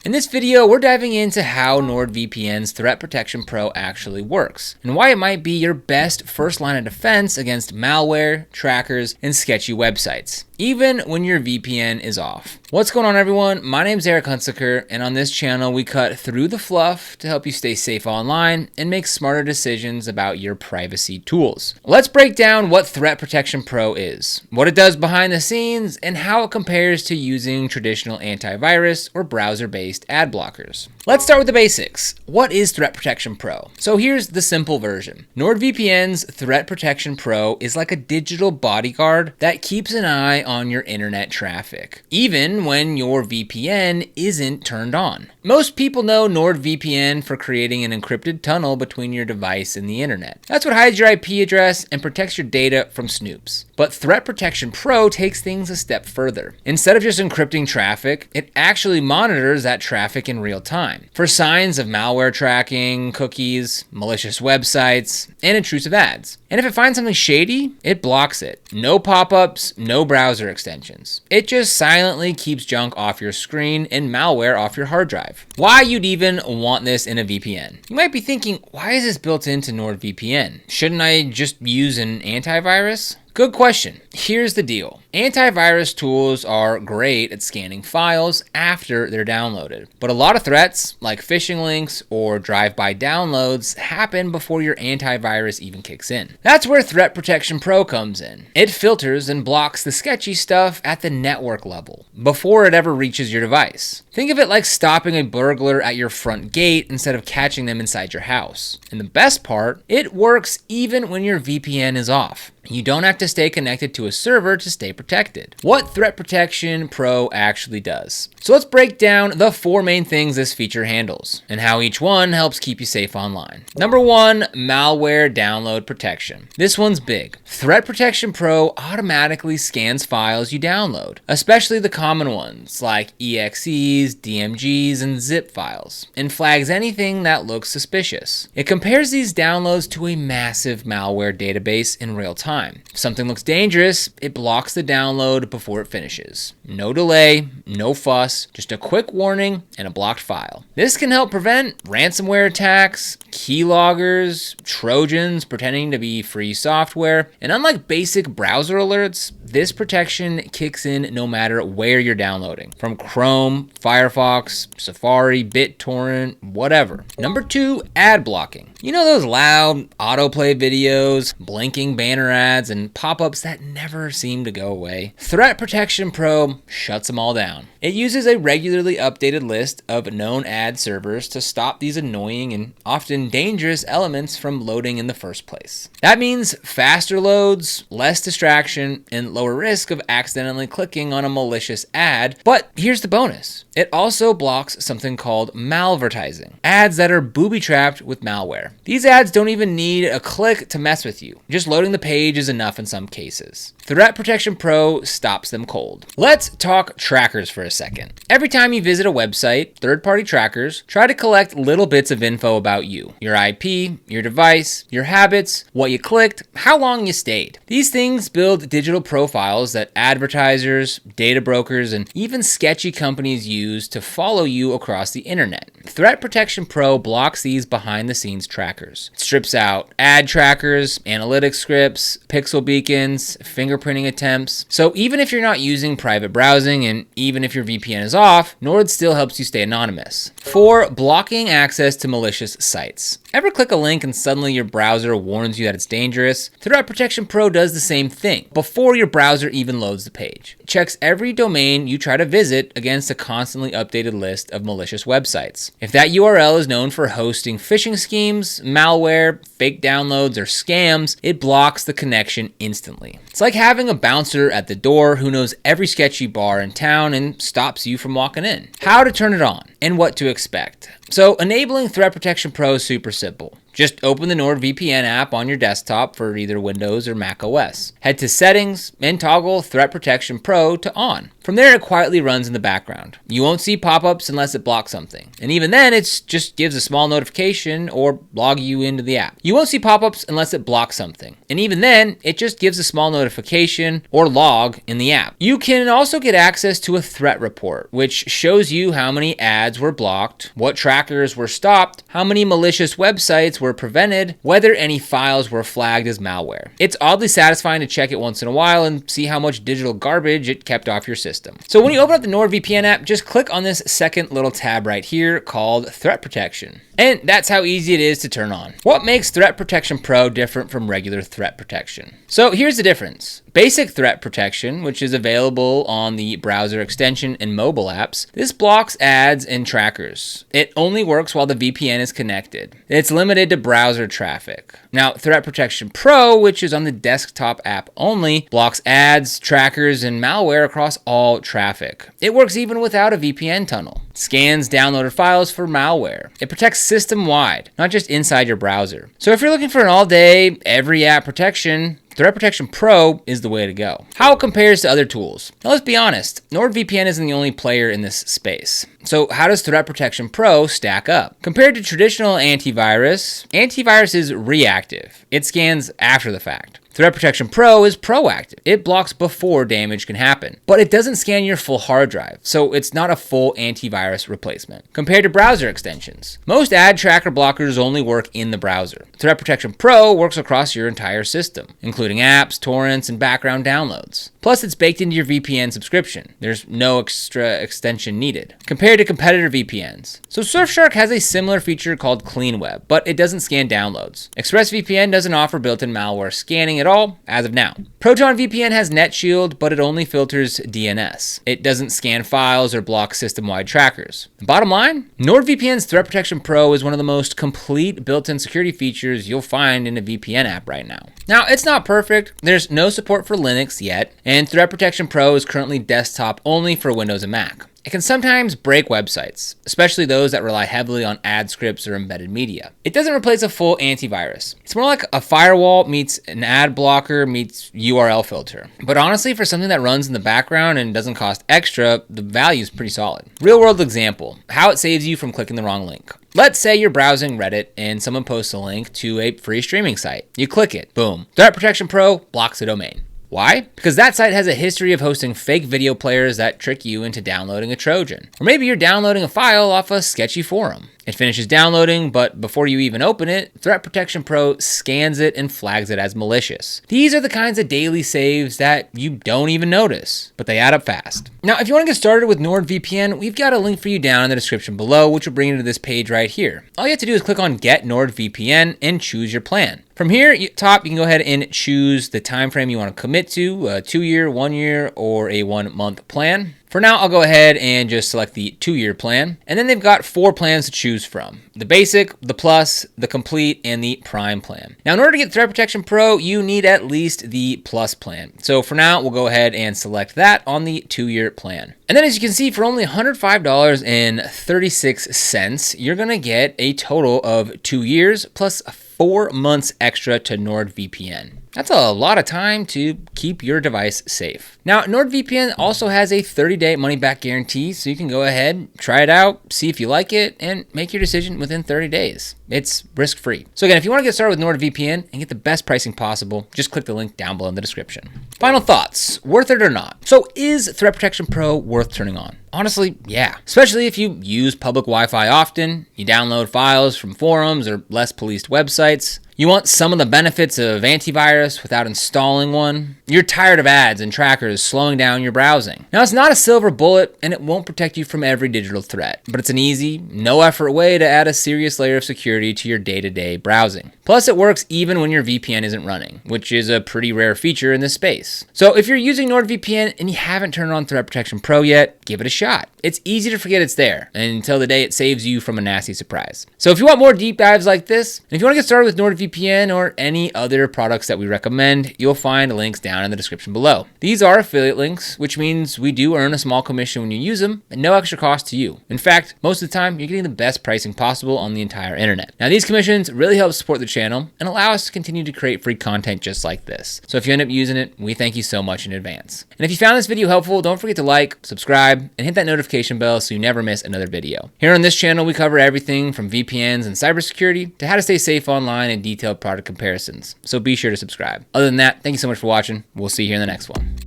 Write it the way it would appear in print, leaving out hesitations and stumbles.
In this video, we're diving into how NordVPN's Threat Protection Pro actually works, and why it might be your best first line of defense against malware, trackers, and sketchy websites, even when your VPN is off. What's going on, everyone? My name's Eric Hunsaker, and on this channel, we cut through the fluff to help you stay safe online and make smarter decisions about your privacy tools. Let's break down what Threat Protection Pro is, what it does behind the scenes, and how it compares to using traditional antivirus or browser-based ad blockers. Let's start with the basics. What is Threat Protection Pro? So here's the simple version. NordVPN's Threat Protection Pro is like a digital bodyguard that keeps an eye on your internet traffic, even when your VPN isn't turned on. Most people know NordVPN for creating an encrypted tunnel between your device and the internet. That's what hides your IP address and protects your data from snoops. But Threat Protection Pro takes things a step further. Instead of just encrypting traffic, it actually monitors that traffic in real time for signs of malware tracking, cookies, malicious websites, and intrusive ads. And if it finds something shady, it blocks it. No pop-ups, no browser extensions. It just silently keeps junk off your screen and malware off your hard drive. Why you'd even want this in a VPN? You might be thinking, why is this built into NordVPN? Shouldn't I just use an antivirus? Good question. Here's the deal. Antivirus tools are great at scanning files after they're downloaded, but a lot of threats, like phishing links or drive-by downloads, happen before your antivirus even kicks in. That's where Threat Protection Pro comes in. It filters and blocks the sketchy stuff at the network level, before it ever reaches your device. Think of it like stopping a burglar at your front gate instead of catching them inside your house. And the best part, it works even when your VPN is off. You don't have to stay connected to a server to stay protected. What Threat Protection Pro actually does. So let's break down the 4 main things this feature handles and how each one helps keep you safe online. Number 1, malware download protection. This one's big. Threat Protection Pro automatically scans files you download, especially the common ones like EXEs, DMGs, and zip files, and flags anything that looks suspicious. It compares these downloads to a massive malware database in real time. If something looks dangerous, it blocks the download before it finishes. No delay, no fuss, just a quick warning and a blocked file. This can help prevent ransomware attacks, keyloggers, Trojans pretending to be free software, and unlike basic browser alerts, this protection kicks in no matter where you're downloading, from Chrome, Firefox, Safari, BitTorrent, whatever. Number 2, ad blocking. You know those loud autoplay videos, blinking banner ads, and pop-ups that never seem to go away? Threat Protection Pro shuts them all down. It uses a regularly updated list of known ad servers to stop these annoying and often dangerous elements from loading in the first place. That means faster loads, less distraction, and lower risk of accidentally clicking on a malicious ad. But here's the bonus. It also blocks something called malvertising, ads that are booby-trapped with malware. These ads don't even need a click to mess with you. Just loading the page is enough in some cases. Threat Protection Pro stops them cold. Let's talk trackers for a second. Every time you visit a website, third-party trackers try to collect little bits of info about you, your IP, your device, your habits, what you clicked, how long you stayed. These things build digital profiles that advertisers, data brokers, and even sketchy companies use to follow you across the internet. Threat Protection Pro blocks these behind-the-scenes trackers. It strips out ad trackers, analytics scripts, pixel beacons, fingerprinting attempts. So even if you're not using private browsing, and even if your VPN is off, Nord still helps you stay anonymous. 4, blocking access to malicious sites. Ever click a link and suddenly your browser warns you that it's dangerous? Threat Protection Pro does the same thing before your browser even loads the page. It checks every domain you try to visit against a constantly updated list of malicious websites. If that URL is known for hosting phishing schemes, malware, fake downloads, or scams, it blocks the connection instantly. It's like having a bouncer at the door who knows every sketchy bar in town and stops you from walking in. How to turn it on and what to expect. So enabling Threat Protection Pro is super simple. Just open the NordVPN app on your desktop for either Windows or Mac OS. Head to Settings and toggle Threat Protection Pro to on. From there, it quietly runs in the background. You won't see pop-ups unless it blocks something. And even then, it just gives a small notification or log you into the app. You won't see pop-ups unless it blocks something. And even then, it just gives a small notification or log in the app. You can also get access to a threat report, which shows you how many ads were blocked, what trackers were stopped, how many malicious websites were prevented, whether any files were flagged as malware. It's oddly satisfying to check it once in a while and see how much digital garbage it kept off your system. So when you open up the NordVPN app, just click on this second little tab right here called Threat Protection. And that's how easy it is to turn on. What makes Threat Protection Pro different from regular threat protection? So here's the difference. Basic threat protection, which is available on the browser extension and mobile apps, this blocks ads and trackers. It only works while the VPN is connected. It's limited to browser traffic. Now, Threat Protection Pro, which is on the desktop app only, blocks ads, trackers, and malware across all traffic. It works even without a VPN tunnel. Scans downloaded files for malware. It protects system-wide, not just inside your browser. So if you're looking for an all-day, every app protection, Threat Protection Pro is the way to go. How it compares to other tools? Now let's be honest, NordVPN isn't the only player in this space. So how does Threat Protection Pro stack up? Compared to traditional antivirus, antivirus is reactive. It scans after the fact. Threat Protection Pro is proactive. It blocks before damage can happen, but it doesn't scan your full hard drive, so it's not a full antivirus replacement. Compared to browser extensions, most ad tracker blockers only work in the browser. Threat Protection Pro works across your entire system, including apps, torrents, and background downloads. Plus, it's baked into your VPN subscription. There's no extra extension needed. Compared to competitor VPNs. So Surfshark has a similar feature called Clean Web, but it doesn't scan downloads. ExpressVPN doesn't offer built-in malware scanning at all, as of now. ProtonVPN has NetShield, but it only filters DNS. It doesn't scan files or block system-wide trackers. Bottom line, NordVPN's Threat Protection Pro is one of the most complete built-in security features you'll find in a VPN app right now. Now, it's not perfect. There's no support for Linux yet, and Threat Protection Pro is currently desktop only for Windows and Mac. It can sometimes break websites, especially those that rely heavily on ad scripts or embedded media. It doesn't replace a full antivirus. It's more like a firewall meets an ad blocker meets URL filter. But honestly, for something that runs in the background and doesn't cost extra, the value is pretty solid. Real world example, how it saves you from clicking the wrong link. Let's say you're browsing Reddit and someone posts a link to a free streaming site. You click it, boom. Threat Protection Pro blocks the domain. Why? Because that site has a history of hosting fake video players that trick you into downloading a Trojan. Or maybe you're downloading a file off a sketchy forum. It finishes downloading, but before you even open it, Threat Protection Pro scans it and flags it as malicious. These are the kinds of daily saves that you don't even notice, but they add up fast. Now, if you want to get started with NordVPN, we've got a link for you down in the description below, which will bring you to this page right here. All you have to do is click on Get NordVPN and choose your plan. From here, you can go ahead and choose the time frame you want to commit to, a 2-year, 1 year, or a 1-month plan. For now, I'll go ahead and just select the 2-year plan. And then they've got 4 plans to choose from. The Basic, the Plus, the Complete, and the Prime plan. Now, in order to get Threat Protection Pro, you need at least the Plus plan. So for now, we'll go ahead and select that on the 2-year plan. And then as you can see, for only $105.36, you're going to get a total of 2 years plus 4 months extra to NordVPN. That's a lot of time to keep your device safe. Now, NordVPN also has a 30-day money-back guarantee, so you can go ahead, try it out, see if you like it, and make your decision within 30 days. It's risk-free. So again, if you want to get started with NordVPN and get the best pricing possible, just click the link down below in the description. Final thoughts, worth it or not? So is Threat Protection Pro worth turning on? Honestly, yeah. Especially if you use public Wi-Fi often, you download files from forums or less policed websites, you want some of the benefits of antivirus without installing one, you're tired of ads and trackers slowing down your browsing. Now, it's not a silver bullet and it won't protect you from every digital threat, but it's an easy, no-effort way to add a serious layer of security to your day-to-day browsing. Plus, it works even when your VPN isn't running, which is a pretty rare feature in this space. So if you're using NordVPN and you haven't turned on Threat Protection Pro yet, give it a shot. It's easy to forget it's there until the day it saves you from a nasty surprise. So if you want more deep dives like this, and if you want to get started with NordVPN, FastestVPN, or any other products that we recommend, you'll find links down in the description below. These are affiliate links, which means we do earn a small commission when you use them and no extra cost to you. In fact, most of the time, you're getting the best pricing possible on the entire internet. Now, these commissions really help support the channel and allow us to continue to create free content just like this. So if you end up using it, we thank you so much in advance. And if you found this video helpful, don't forget to like, subscribe, and hit that notification bell so you never miss another video. Here on this channel, we cover everything from VPNs and cybersecurity to how to stay safe online and detailed product comparisons. So be sure to subscribe. Other than that, thank you so much for watching. We'll see you here in the next one.